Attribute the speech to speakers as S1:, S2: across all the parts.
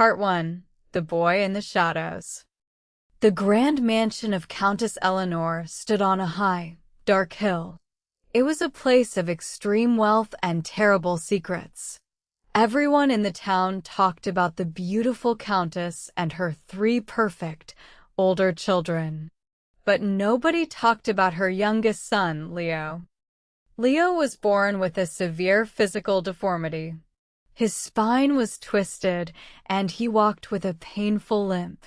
S1: Part 1. The Boy in the Shadows. The grand mansion of Countess Eleanor stood on a high, dark hill. It was a place of extreme wealth and terrible secrets. Everyone in the town talked about the beautiful countess and her 3 perfect, older children. But nobody talked about her youngest son, Leo. Leo was born with a severe physical deformity. His spine was twisted, and he walked with a painful limp.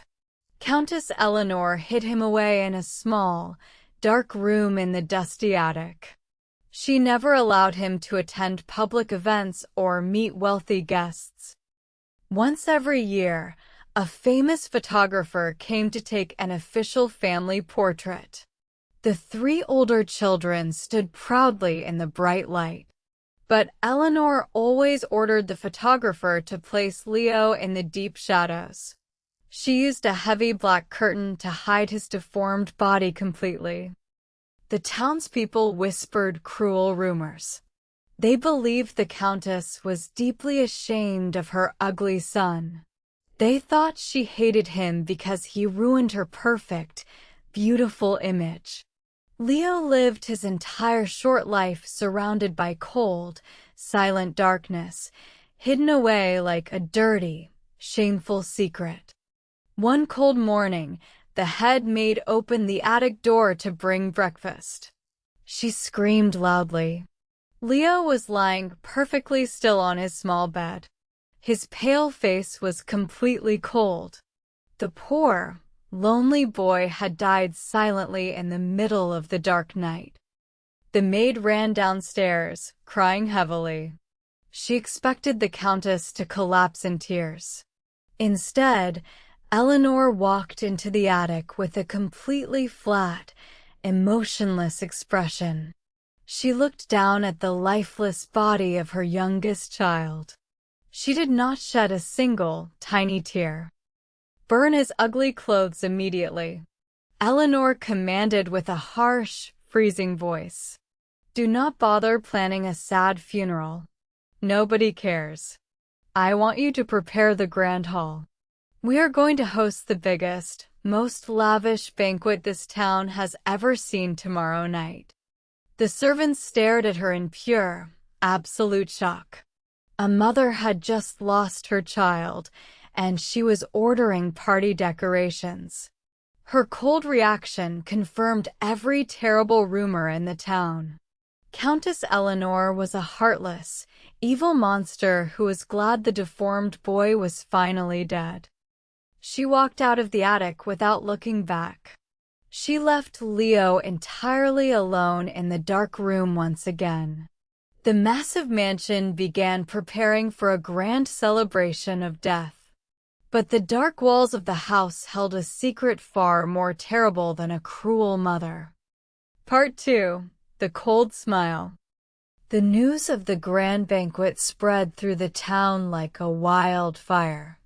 S1: Countess Eleanor hid him away in a small, dark room in the dusty attic. She never allowed him to attend public events or meet wealthy guests. Once every year, a famous photographer came to take an official family portrait. The 3 older children stood proudly in the bright light. But Eleanor always ordered the photographer to place Leo in the deep shadows. She used a heavy black curtain to hide his deformed body completely. The townspeople whispered cruel rumors. They believed the countess was deeply ashamed of her ugly son. They thought she hated him because he ruined her perfect, beautiful image. Leo lived his entire short life surrounded by cold, silent darkness, hidden away like a dirty, shameful secret. One cold morning, the head maid opened the attic door to bring breakfast. She screamed loudly. Leo was lying perfectly still on his small bed. His pale face was completely cold. The poor, lonely boy had died silently in the middle of the dark night. The maid ran downstairs, crying heavily. She expected the countess to collapse in tears. Instead, Eleanor walked into the attic with a completely flat, emotionless expression. She looked down at the lifeless body of her youngest child. She did not shed a single, tiny tear. "Burn his ugly clothes immediately," Eleanor commanded with a harsh, freezing voice. "Do not bother planning a sad funeral. Nobody cares. I want you to prepare the grand hall. We are going to host the biggest, most lavish banquet this town has ever seen tomorrow night." The servants stared at her in pure, absolute shock. A mother had just lost her child, and she was ordering party decorations. Her cold reaction confirmed every terrible rumor in the town. Countess Eleanor was a heartless, evil monster who was glad the deformed boy was finally dead. She walked out of the attic without looking back. She left Leo entirely alone in the dark room once again. The massive mansion began preparing for a grand celebration of death. But the dark walls of the house held a secret far more terrible than a cruel mother. Part 2. The Cold Smile. The news of the grand banquet spread through the town like a wildfire.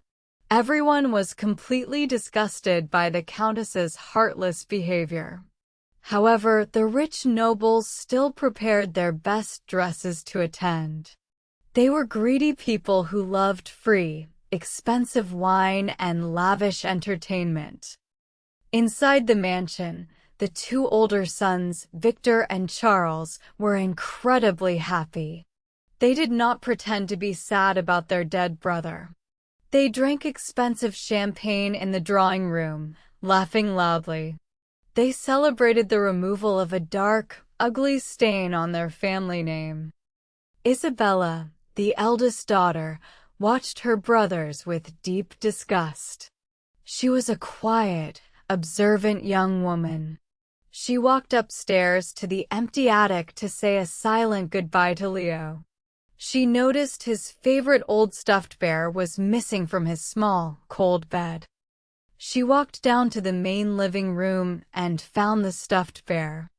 S1: Everyone was completely disgusted by the countess's heartless behavior. However, the rich nobles still prepared their best dresses to attend. They were greedy people who loved free, expensive wine and lavish entertainment. Inside the mansion, the 2 older sons, Victor and Charles, were incredibly happy. They did not pretend to be sad about their dead brother. They drank expensive champagne in the drawing room, laughing loudly. They celebrated the removal of a dark, ugly stain on their family name. Isabella, the eldest daughter, watched her brothers with deep disgust. She was a quiet, observant young woman. She walked upstairs to the empty attic to say a silent goodbye to Leo. She noticed his favorite old stuffed bear was missing from his small, cold bed. She walked down to the main living room and found the stuffed bear.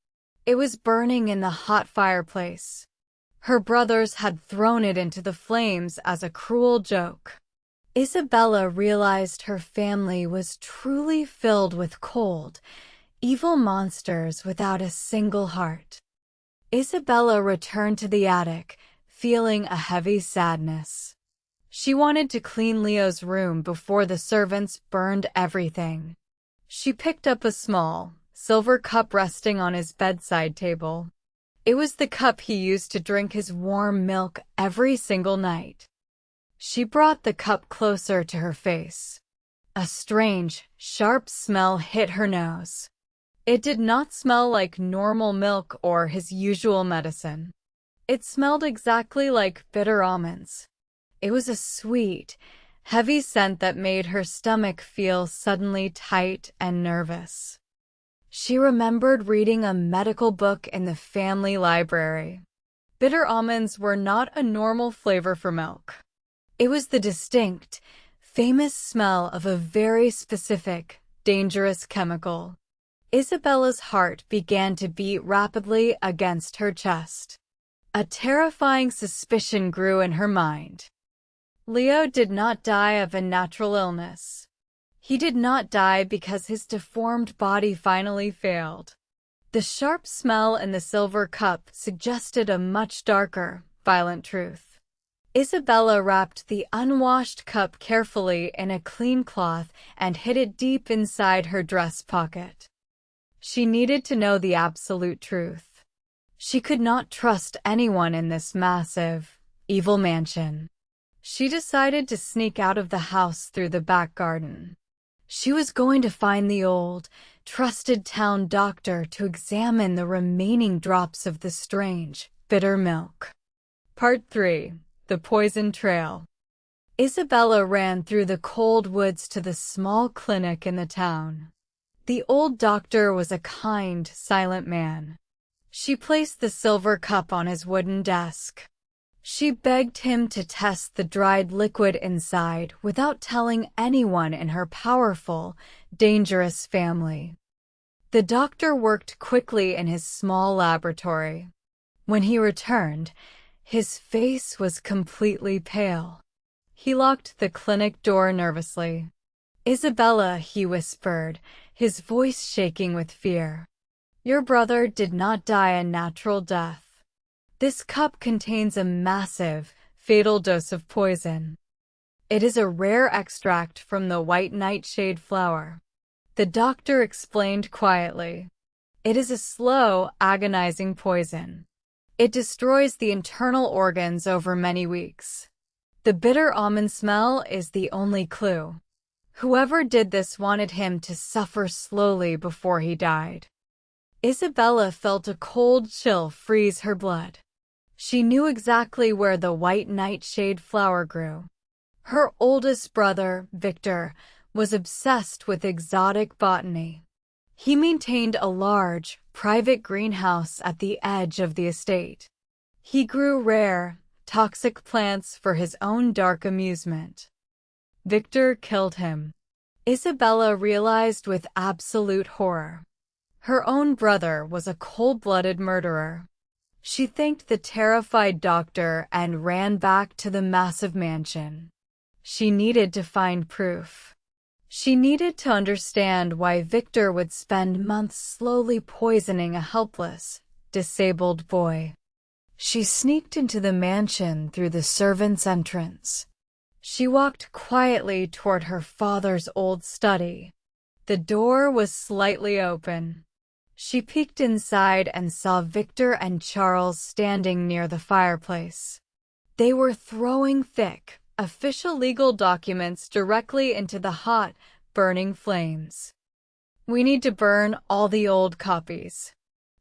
S1: It was burning in the hot fireplace. Her brothers had thrown it into the flames as a cruel joke. Isabella realized her family was truly filled with cold, evil monsters without a single heart. Isabella returned to the attic, feeling a heavy sadness. She wanted to clean Leo's room before the servants burned everything. She picked up a small, silver cup resting on his bedside table. It was the cup he used to drink his warm milk every single night. She brought the cup closer to her face. A strange, sharp smell hit her nose. It did not smell like normal milk or his usual medicine. It smelled exactly like bitter almonds. It was a sweet, heavy scent that made her stomach feel suddenly tight and nervous. She remembered reading a medical book in the family library. Bitter almonds were not a normal flavor for milk. It was the distinct, famous smell of a very specific, dangerous chemical. Isabella's heart began to beat rapidly against her chest. A terrifying suspicion grew in her mind. Leo did not die of a natural illness. He did not die because his deformed body finally failed. The sharp smell in the silver cup suggested a much darker, violent truth. Isabella wrapped the unwashed cup carefully in a clean cloth and hid it deep inside her dress pocket. She needed to know the absolute truth. She could not trust anyone in this massive, evil mansion. She decided to sneak out of the house through the back garden. She was going to find the old, trusted town doctor to examine the remaining drops of the strange, bitter milk. Part 3. The Poison Trail. Isabella ran through the cold woods to the small clinic in the town. The old doctor was a kind, silent man. She placed the silver cup on his wooden desk. She begged him to test the dried liquid inside without telling anyone in her powerful, dangerous family. The doctor worked quickly in his small laboratory. When he returned, his face was completely pale. He locked the clinic door nervously. "Isabella," he whispered, his voice shaking with fear. "Your brother did not die a natural death. This cup contains a massive, fatal dose of poison. It is a rare extract from the white nightshade flower." The doctor explained quietly. "It is a slow, agonizing poison. It destroys the internal organs over many weeks. The bitter almond smell is the only clue. Whoever did this wanted him to suffer slowly before he died." Isabella felt a cold chill freeze her blood. She knew exactly where the white nightshade flower grew. Her oldest brother, Victor, was obsessed with exotic botany. He maintained a large, private greenhouse at the edge of the estate. He grew rare, toxic plants for his own dark amusement. Victor killed him. Isabella realized with absolute horror. Her own brother was a cold-blooded murderer. She thanked the terrified doctor and ran back to the massive mansion. She needed to find proof. She needed to understand why Victor would spend months slowly poisoning a helpless, disabled boy. She sneaked into the mansion through the servants' entrance. She walked quietly toward her father's old study. The door was slightly open. She peeked inside and saw Victor and Charles standing near the fireplace. They were throwing thick, official legal documents directly into the hot, burning flames. "We need to burn all the old copies,"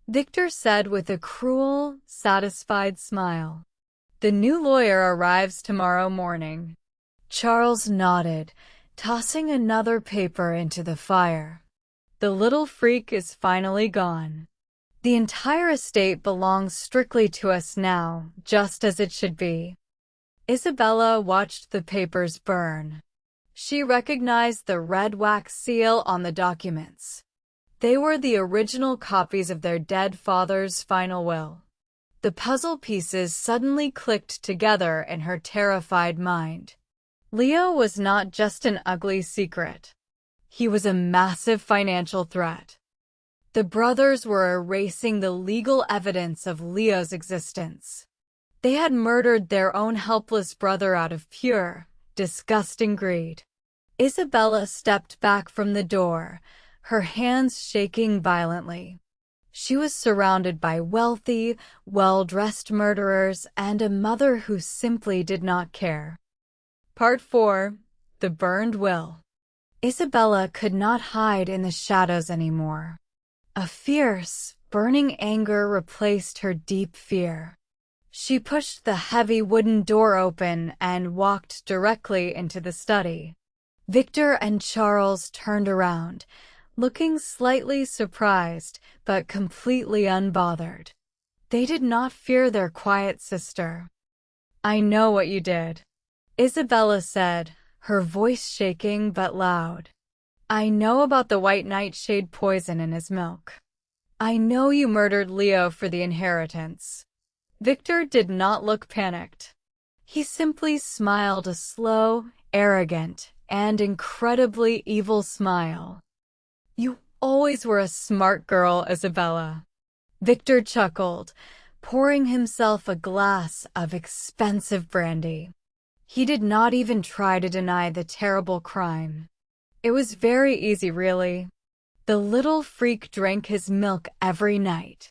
S1: Victor said with a cruel, satisfied smile. "The new lawyer arrives tomorrow morning." Charles nodded, tossing another paper into the fire. "The little freak is finally gone. The entire estate belongs strictly to us now, just as it should be." Isabella watched the papers burn. She recognized the red wax seal on the documents. They were the original copies of their dead father's final will. The puzzle pieces suddenly clicked together in her terrified mind. Leo was not just an ugly secret. He was a massive financial threat. The brothers were erasing the legal evidence of Leo's existence. They had murdered their own helpless brother out of pure, disgusting greed. Isabella stepped back from the door, her hands shaking violently. She was surrounded by wealthy, well-dressed murderers and a mother who simply did not care. Part 4. The Burned Will. Isabella could not hide in the shadows anymore. A fierce, burning anger replaced her deep fear. She pushed the heavy wooden door open and walked directly into the study. Victor and Charles turned around, looking slightly surprised but completely unbothered. They did not fear their quiet sister. "I know what you did," Isabella said, her voice shaking but loud. "I know about the white nightshade poison in his milk. I know you murdered Leo for the inheritance." Victor did not look panicked. He simply smiled a slow, arrogant, and incredibly evil smile. "You always were a smart girl, Isabella." Victor chuckled, pouring himself a glass of expensive brandy. He did not even try to deny the terrible crime. It was very easy, really. The little freak drank his milk every night.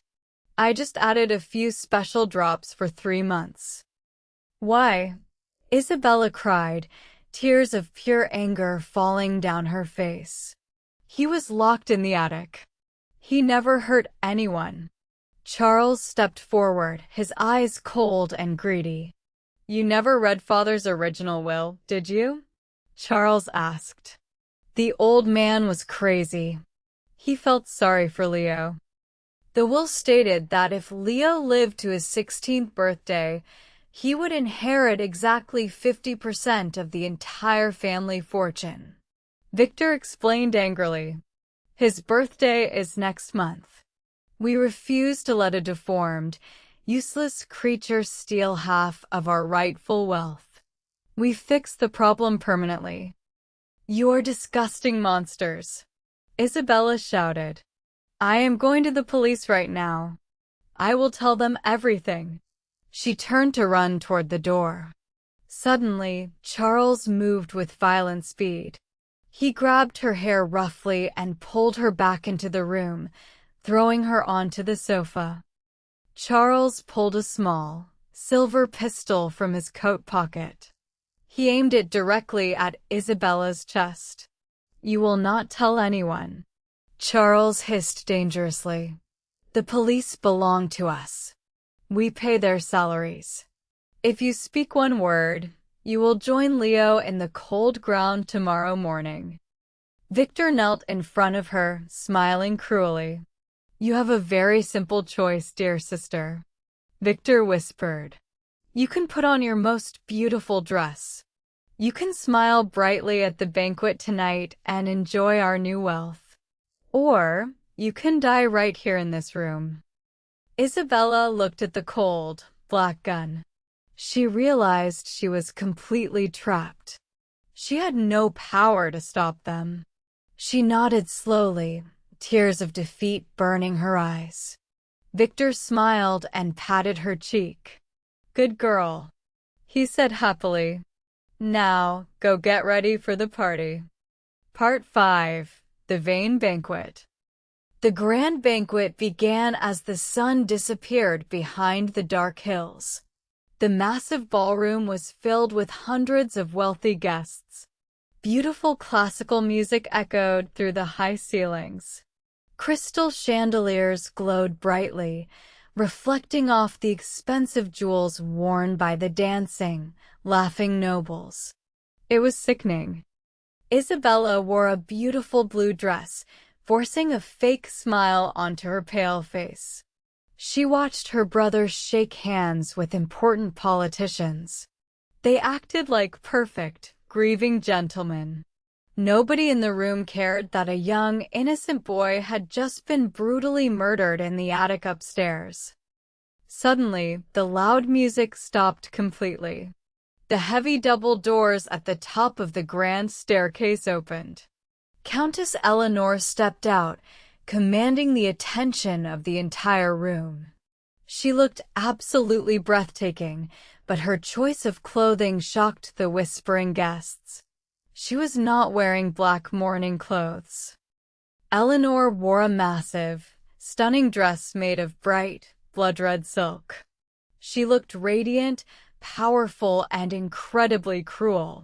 S1: I just added a few special drops for 3 months. "Why?" Isabella cried, tears of pure anger falling down her face. "He was locked in the attic. He never hurt anyone." Charles stepped forward, his eyes cold and greedy. "You never read Father's original will, did you?" Charles asked. The old man was crazy. He felt sorry for Leo. The will stated that if Leo lived to his 16th birthday, he would inherit exactly 50% of the entire family fortune. Victor explained angrily. "His birthday is next month. We refuse to let a deformed, useless creature steal half of our rightful wealth. We fix the problem permanently." "You're disgusting monsters," Isabella shouted. "I am going to the police right now. I will tell them everything." She turned to run toward the door. Suddenly, Charles moved with violent speed. He grabbed her hair roughly and pulled her back into the room, throwing her onto the sofa. Charles pulled a small, silver pistol from his coat pocket. He aimed it directly at Isabella's chest. "You will not tell anyone," Charles hissed dangerously. "The police belong to us. We pay their salaries. If you speak one word, you will join Leo in the cold ground tomorrow morning." Victor knelt in front of her, smiling cruelly. "You have a very simple choice, dear sister," Victor whispered. "You can put on your most beautiful dress. You can smile brightly at the banquet tonight and enjoy our new wealth. Or you can die right here in this room." Isabella looked at the cold, black gun. She realized she was completely trapped. She had no power to stop them. She nodded slowly, tears of defeat burning her eyes. Victor smiled and patted her cheek. "Good girl," he said happily. "Now, go get ready for the party." Part 5. The Vain Banquet. The grand banquet began as the sun disappeared behind the dark hills. The massive ballroom was filled with hundreds of wealthy guests. Beautiful classical music echoed through the high ceilings. Crystal chandeliers glowed brightly, reflecting off the expensive jewels worn by the dancing, laughing nobles. It was sickening. Isabella wore a beautiful blue dress, forcing a fake smile onto her pale face. She watched her brothers shake hands with important politicians. They acted like perfect, grieving gentlemen. Nobody in the room cared that a young, innocent boy had just been brutally murdered in the attic upstairs. Suddenly, the loud music stopped completely. The heavy double doors at the top of the grand staircase opened. Countess Eleanor stepped out, commanding the attention of the entire room. She looked absolutely breathtaking, but her choice of clothing shocked the whispering guests. She was not wearing black mourning clothes. Eleanor wore a massive, stunning dress made of bright, blood-red silk. She looked radiant, powerful, and incredibly cruel.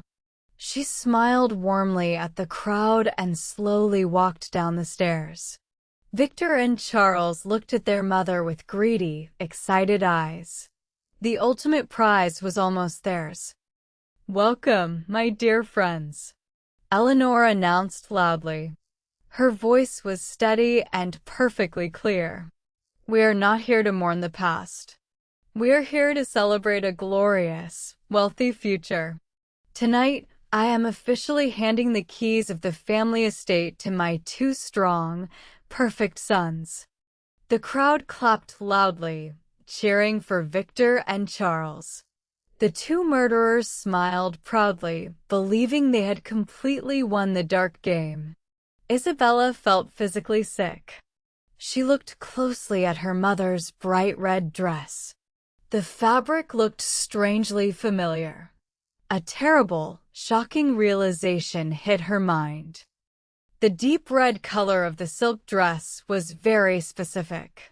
S1: She smiled warmly at the crowd and slowly walked down the stairs. Victor and Charles looked at their mother with greedy, excited eyes. The ultimate prize was almost theirs. "Welcome, my dear friends," Eleanor announced loudly. Her voice was steady and perfectly clear. "We are not here to mourn the past. We are here to celebrate a glorious, wealthy future. Tonight, I am officially handing the keys of the family estate to my two strong, perfect sons." The crowd clapped loudly, cheering for Victor and Charles. The two murderers smiled proudly, believing they had completely won the dark game. Isabella felt physically sick. She looked closely at her mother's bright red dress. The fabric looked strangely familiar. A terrible, shocking realization hit her mind. The deep red color of the silk dress was very specific.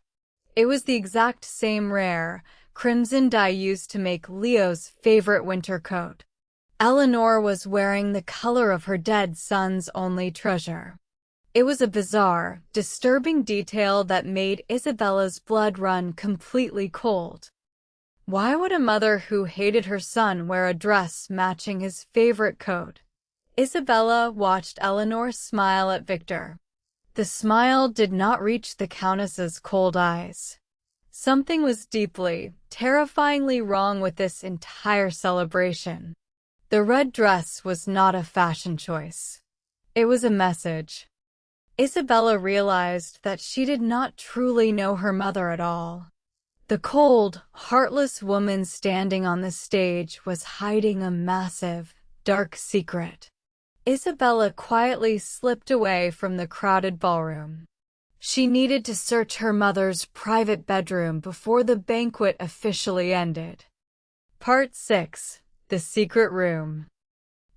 S1: It was the exact same rare, crimson dye used to make Leo's favorite winter coat. Eleanor was wearing the color of her dead son's only treasure. It was a bizarre, disturbing detail that made Isabella's blood run completely cold. Why would a mother who hated her son wear a dress matching his favorite coat? Isabella watched Eleanor smile at Victor. The smile did not reach the Countess's cold eyes. Something was deeply, terrifyingly wrong with this entire celebration. The red dress was not a fashion choice. It was a message. Isabella realized that she did not truly know her mother at all. The cold, heartless woman standing on the stage was hiding a massive, dark secret. Isabella quietly slipped away from the crowded ballroom. She needed to search her mother's private bedroom before the banquet officially ended. Part 6. The Secret Room.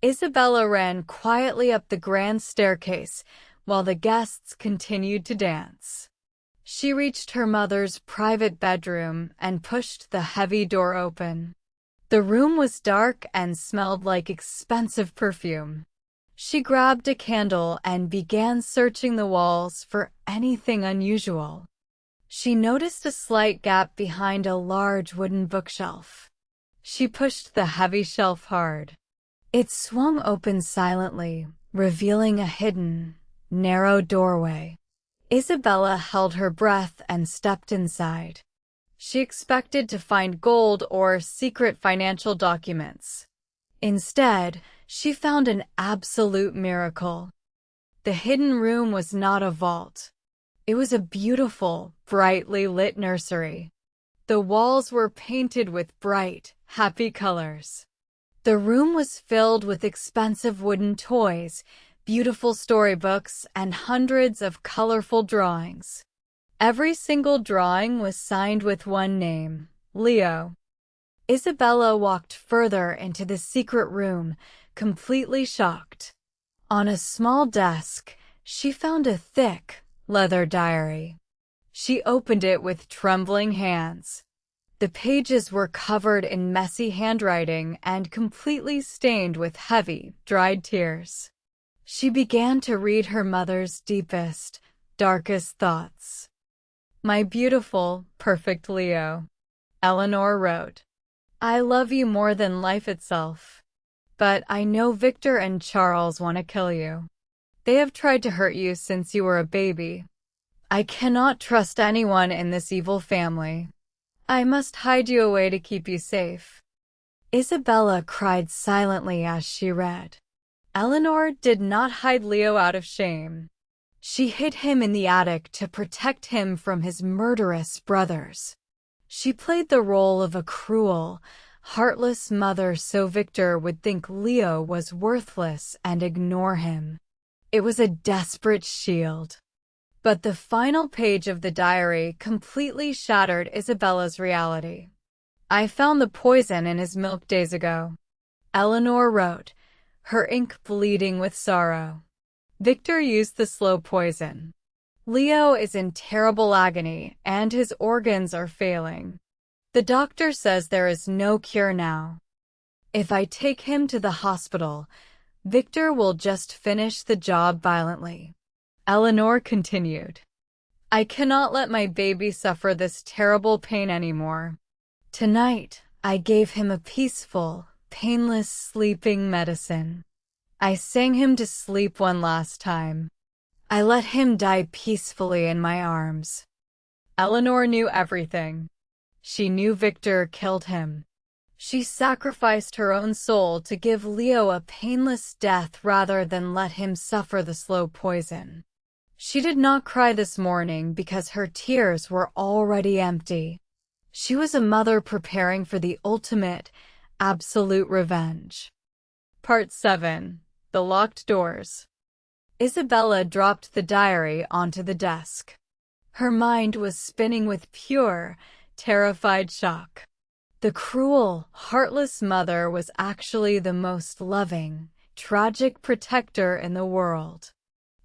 S1: Isabella ran quietly up the grand staircase while the guests continued to dance. She reached her mother's private bedroom and pushed the heavy door open. The room was dark and smelled like expensive perfume. She grabbed a candle and began searching the walls for anything unusual. She noticed a slight gap behind a large wooden bookshelf. She pushed the heavy shelf hard. It swung open silently, revealing a hidden, narrow doorway. Isabella held her breath and stepped inside. She expected to find gold or secret financial documents. Instead, she found an absolute miracle. The hidden room was not a vault. It was a beautiful, brightly lit nursery. The walls were painted with bright, happy colors. The room was filled with expensive wooden toys, beautiful storybooks, and hundreds of colorful drawings. Every single drawing was signed with one name, Leo. Isabella walked further into the secret room, completely shocked. On a small desk, she found a thick, leather diary. She opened it with trembling hands. The pages were covered in messy handwriting and completely stained with heavy, dried tears. She began to read her mother's deepest, darkest thoughts. "My beautiful, perfect Leo," Eleanor wrote. "I love you more than life itself. But I know Victor and Charles want to kill you. They have tried to hurt you since you were a baby. I cannot trust anyone in this evil family. I must hide you away to keep you safe." Isabella cried silently as she read. Eleanor did not hide Leo out of shame. She hid him in the attic to protect him from his murderous brothers. She played the role of a cruel, heartless mother so Victor would think Leo was worthless and ignore him. It was a desperate shield. But the final page of the diary completely shattered Isabella's reality. "I found the poison in his milk days ago," Eleanor wrote, her ink bleeding with sorrow. "Victor used the slow poison. Leo is in terrible agony, and his organs are failing. The doctor says there is no cure now. If I take him to the hospital, Victor will just finish the job violently." Eleanor continued, "I cannot let my baby suffer this terrible pain anymore. Tonight, I gave him a peaceful, painless sleeping medicine. I sang him to sleep one last time. I let him die peacefully in my arms." Eleanor knew everything. She knew Victor killed him. She sacrificed her own soul to give Leo a painless death rather than let him suffer the slow poison. She did not cry this morning because her tears were already empty. She was a mother preparing for the ultimate, absolute revenge. Part 7. The Locked Doors. Isabella dropped the diary onto the desk. Her mind was spinning with pure, terrified shock. The cruel, heartless mother was actually the most loving, tragic protector in the world.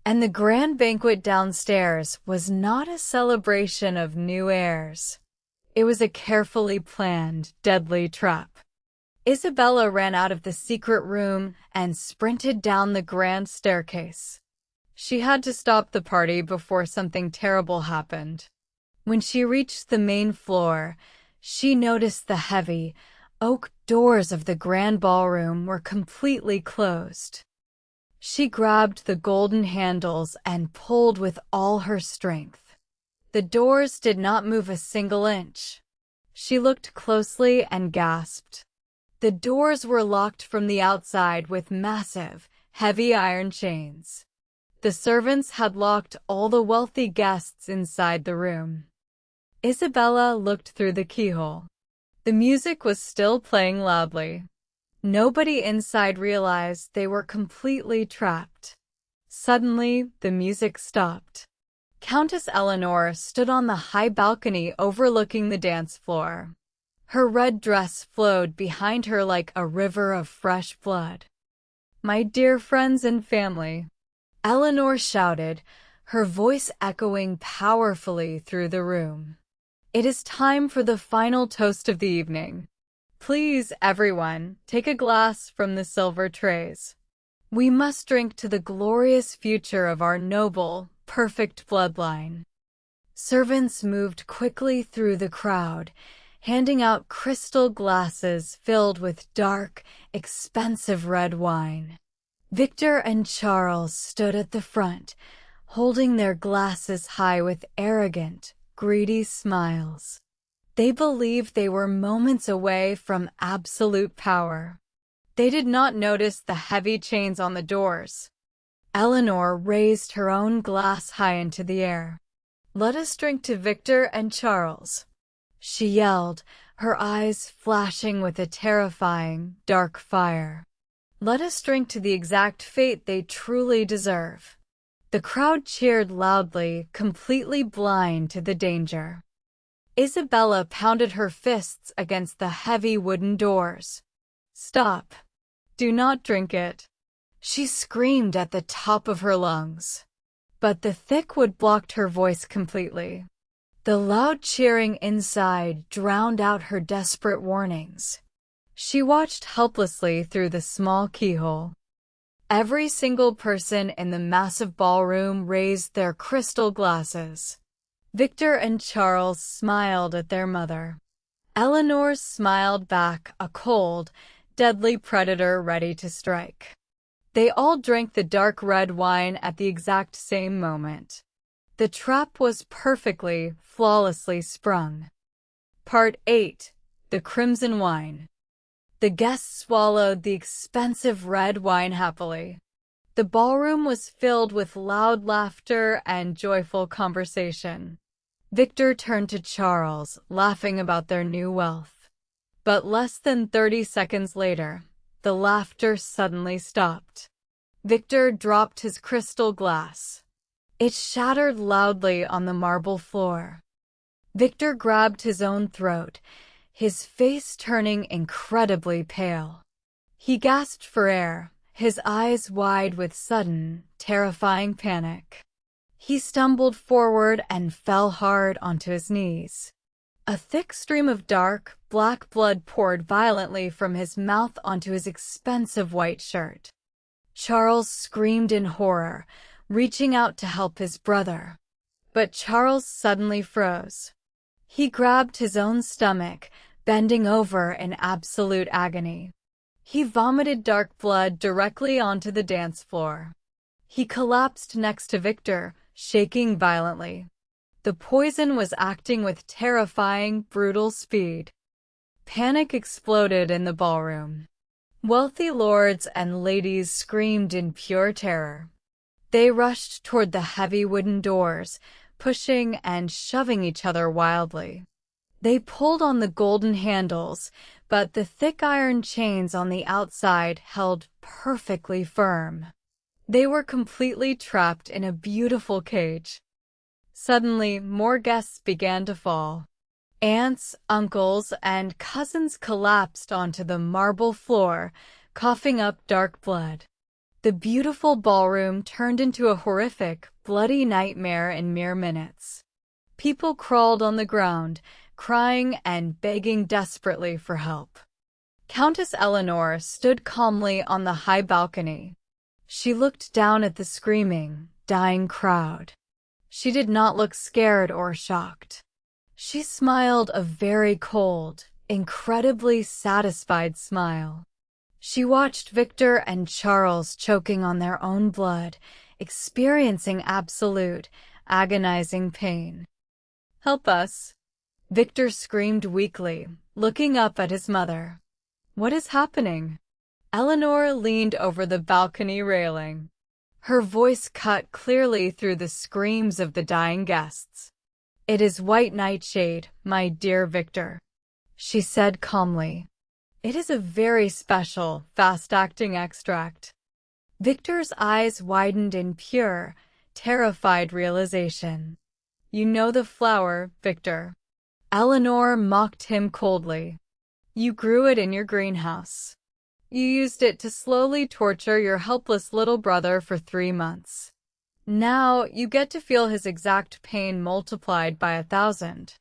S1: And the grand banquet downstairs was not a celebration of new heirs. It was a carefully planned, deadly trap. Isabella ran out of the secret room and sprinted down the grand staircase. She had to stop the party before something terrible happened. When she reached the main floor, she noticed the heavy, oak doors of the grand ballroom were completely closed. She grabbed the golden handles and pulled with all her strength. The doors did not move a single inch. She looked closely and gasped. The doors were locked from the outside with massive, heavy iron chains. The servants had locked all the wealthy guests inside the room. Isabella looked through the keyhole. The music was still playing loudly. Nobody inside realized they were completely trapped. Suddenly, the music stopped. Countess Eleanor stood on the high balcony overlooking the dance floor. Her red dress flowed behind her like a river of fresh blood. "My dear friends and family," Eleanor shouted, her voice echoing powerfully through the room. "It is time for the final toast of the evening. Please, everyone, take a glass from the silver trays. We must drink to the glorious future of our noble, perfect bloodline." Servants moved quickly through the crowd, handing out crystal glasses filled with dark, expensive red wine. Victor and Charles stood at the front, holding their glasses high with arrogant, greedy smiles. They believed they were moments away from absolute power. They did not notice the heavy chains on the doors. Eleanor raised her own glass high into the air. "Let us drink to Victor and Charles," she yelled, her eyes flashing with a terrifying, dark fire. "Let us drink to the exact fate they truly deserve." The crowd cheered loudly, completely blind to the danger. Isabella pounded her fists against the heavy wooden doors. "Stop. Do not drink it," she screamed at the top of her lungs. But the thick wood blocked her voice completely. The loud cheering inside drowned out her desperate warnings. She watched helplessly through the small keyhole. Every single person in the massive ballroom raised their crystal glasses. Victor and Charles smiled at their mother. Eleanor smiled back, a cold, deadly predator ready to strike. They all drank the dark red wine at the exact same moment. The trap was perfectly, flawlessly sprung. Part 8. The Crimson Wine. The guests swallowed the expensive red wine happily. The ballroom was filled with loud laughter and joyful conversation. Victor turned to Charles, laughing about their new wealth. But less than 30 seconds later, the laughter suddenly stopped. Victor dropped his crystal glass. It shattered loudly on the marble floor. Victor grabbed his own throat, his face turning incredibly pale. He gasped for air, his eyes wide with sudden, terrifying panic. He stumbled forward and fell hard onto his knees. A thick stream of dark, black blood poured violently from his mouth onto his expensive white shirt. Charles screamed in horror, reaching out to help his brother. But Charles suddenly froze. He grabbed his own stomach, bending over in absolute agony. He vomited dark blood directly onto the dance floor. He collapsed next to Victor, shaking violently. The poison was acting with terrifying, brutal speed. Panic exploded in the ballroom. Wealthy lords and ladies screamed in pure terror. They rushed toward the heavy wooden doors, pushing and shoving each other wildly. They pulled on the golden handles, but the thick iron chains on the outside held perfectly firm. They were completely trapped in a beautiful cage. Suddenly, more guests began to fall. Aunts, uncles, and cousins collapsed onto the marble floor, coughing up dark blood. The beautiful ballroom turned into a horrific, bloody nightmare in mere minutes. People crawled on the ground, crying and begging desperately for help. Countess Eleanor stood calmly on the high balcony. She looked down at the screaming, dying crowd. She did not look scared or shocked. She smiled a very cold, incredibly satisfied smile. She watched Victor and Charles choking on their own blood, experiencing absolute, agonizing pain. "Help us!" Victor screamed weakly, looking up at his mother. "What is happening?" Eleanor leaned over the balcony railing. Her voice cut clearly through the screams of the dying guests. "It is white nightshade, my dear Victor," she said calmly. "It is a very special, fast-acting extract." Victor's eyes widened in pure, terrified realization. "You know the flower, Victor." Eleanor mocked him coldly. "You grew it in your greenhouse. You used it to slowly torture your helpless little brother for 3 months. Now you get to feel his exact pain multiplied by 1,000.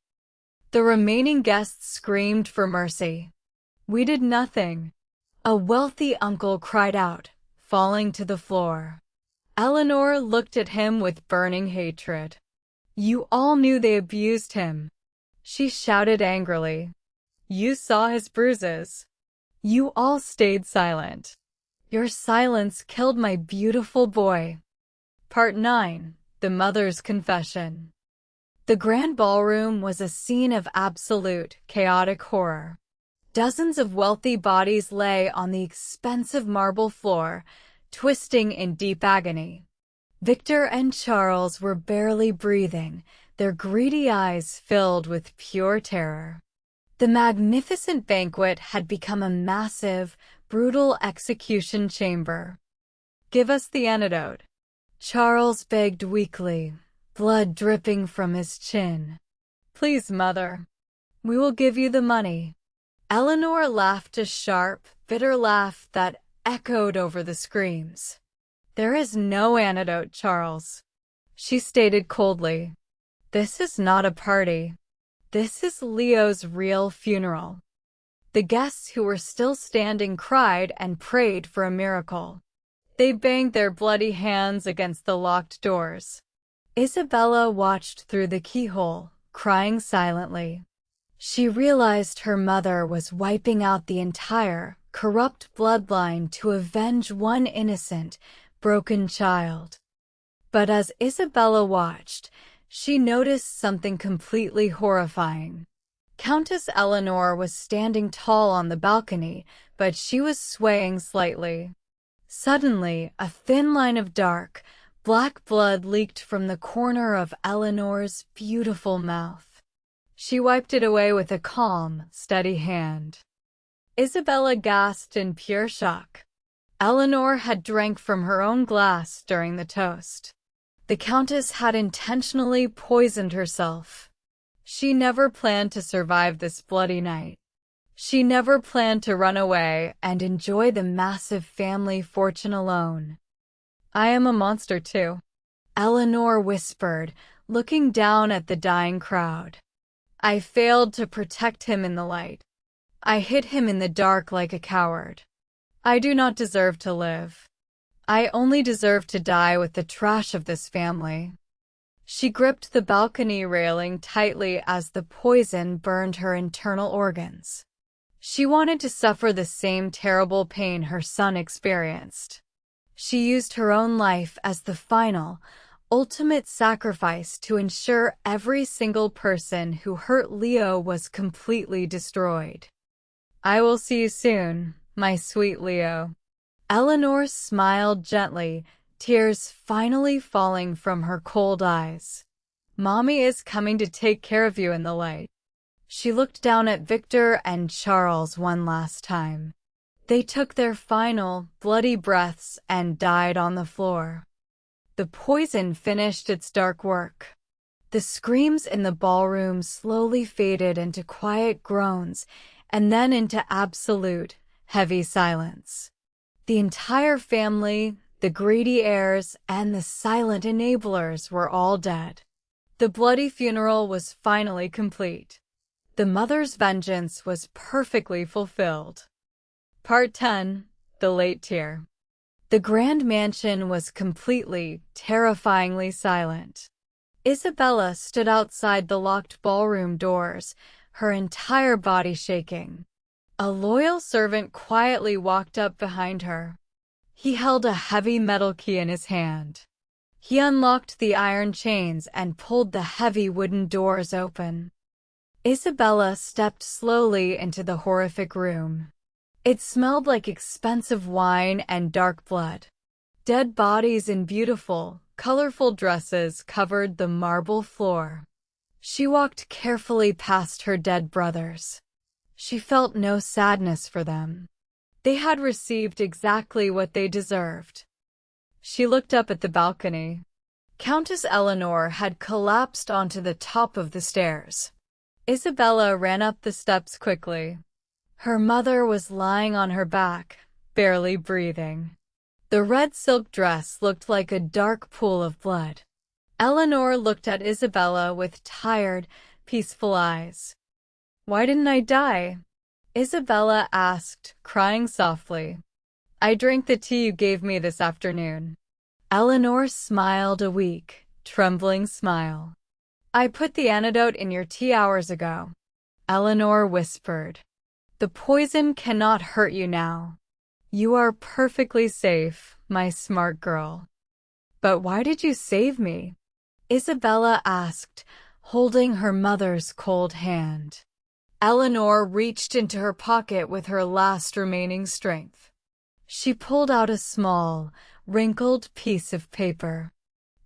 S1: The remaining guests screamed for mercy. "We did nothing," a wealthy uncle cried out, falling to the floor. Eleanor looked at him with burning hatred. "You all knew they abused him," she shouted angrily. "You saw his bruises. You all stayed silent. Your silence killed my beautiful boy." Part 9. The Mother's Confession. The grand ballroom was a scene of absolute, chaotic horror. Dozens of wealthy bodies lay on the expensive marble floor, twisting in deep agony. Victor and Charles were barely breathing, their greedy eyes filled with pure terror. The magnificent banquet had become a massive, brutal execution chamber. "Give us the antidote," Charles begged weakly, blood dripping from his chin. "Please, Mother. We will give you the money." Eleanor laughed a sharp, bitter laugh that echoed over the screams. "There is no antidote, Charles," she stated coldly. "This is not a party. This is Leo's real funeral." The guests who were still standing cried and prayed for a miracle. They banged their bloody hands against the locked doors. Isabella watched through the keyhole, crying silently. She realized her mother was wiping out the entire, corrupt bloodline to avenge one innocent, broken child. But as Isabella watched, she noticed something completely horrifying. Countess Eleanor was standing tall on the balcony, but she was swaying slightly. Suddenly, a thin line of dark, black blood leaked from the corner of Eleanor's beautiful mouth. She wiped it away with a calm, steady hand. Isabella gasped in pure shock. Eleanor had drank from her own glass during the toast. The Countess had intentionally poisoned herself. She never planned to survive this bloody night. She never planned to run away and enjoy the massive family fortune alone. I am a monster too, Eleanor whispered, looking down at the dying crowd. I failed to protect him in the light. I hid him in the dark like a coward. I do not deserve to live. I only deserve to die with the trash of this family. She gripped the balcony railing tightly as the poison burned her internal organs. She wanted to suffer the same terrible pain her son experienced. She used her own life as the final, ultimate sacrifice to ensure every single person who hurt Leo was completely destroyed. I will see you soon, my sweet Leo. Eleanor smiled gently, tears finally falling from her cold eyes. Mommy is coming to take care of you in the light. She looked down at Victor and Charles one last time. They took their final, bloody breaths and died on the floor. The poison finished its dark work. The screams in the ballroom slowly faded into quiet groans and then into absolute, heavy silence. The entire family, the greedy heirs, and the silent enablers were all dead. The bloody funeral was finally complete. The mother's vengeance was perfectly fulfilled. Part 10. The Late Tear. The grand mansion was completely, terrifyingly silent. Isabella stood outside the locked ballroom doors, her entire body shaking. A loyal servant quietly walked up behind her. He held a heavy metal key in his hand. He unlocked the iron chains and pulled the heavy wooden doors open. Isabella stepped slowly into the horrific room. It smelled like expensive wine and dark blood. Dead bodies in beautiful, colorful dresses covered the marble floor. She walked carefully past her dead brothers. She felt no sadness for them. They had received exactly what they deserved. She looked up at the balcony. Countess Eleanor had collapsed onto the top of the stairs. Isabella ran up the steps quickly. Her mother was lying on her back, barely breathing. The red silk dress looked like a dark pool of blood. Eleanor looked at Isabella with tired, peaceful eyes. Why didn't I die? Isabella asked, crying softly. I drank the tea you gave me this afternoon. Eleanor smiled a weak, trembling smile. I put the antidote in your tea hours ago. Eleanor whispered. The poison cannot hurt you now. You are perfectly safe, my smart girl. But why did you save me? Isabella asked, holding her mother's cold hand. Eleanor reached into her pocket with her last remaining strength. She pulled out a small, wrinkled piece of paper.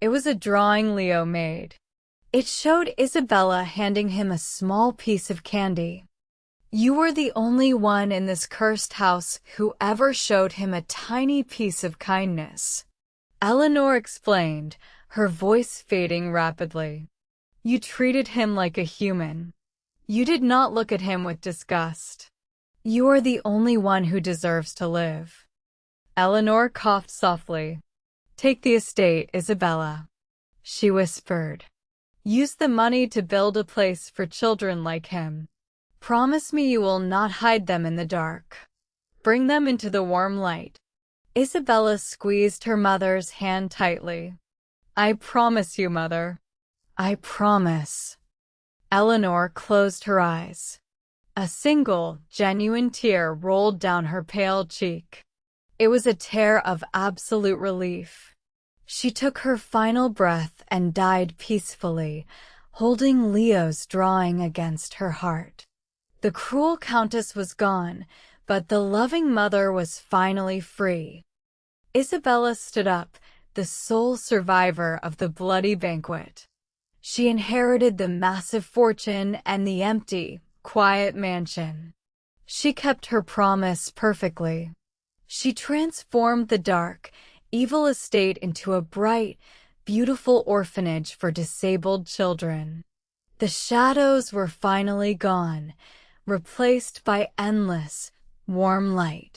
S1: It was a drawing Leo made. It showed Isabella handing him a small piece of candy. You were the only one in this cursed house who ever showed him a tiny piece of kindness. Eleanor explained, her voice fading rapidly. You treated him like a human. You did not look at him with disgust. You are the only one who deserves to live. Eleanor coughed softly. Take the estate, Isabella, she whispered. Use the money to build a place for children like him. Promise me you will not hide them in the dark. Bring them into the warm light. Isabella squeezed her mother's hand tightly. I promise you, Mother. I promise. Eleanor closed her eyes. A single, genuine tear rolled down her pale cheek. It was a tear of absolute relief. She took her final breath and died peacefully, holding Leo's drawing against her heart. The cruel countess was gone, but the loving mother was finally free. Isabella stood up, the sole survivor of the bloody banquet. She inherited the massive fortune and the empty, quiet mansion. She kept her promise perfectly. She transformed the dark, evil estate into a bright, beautiful orphanage for disabled children. The shadows were finally gone, replaced by endless, warm light.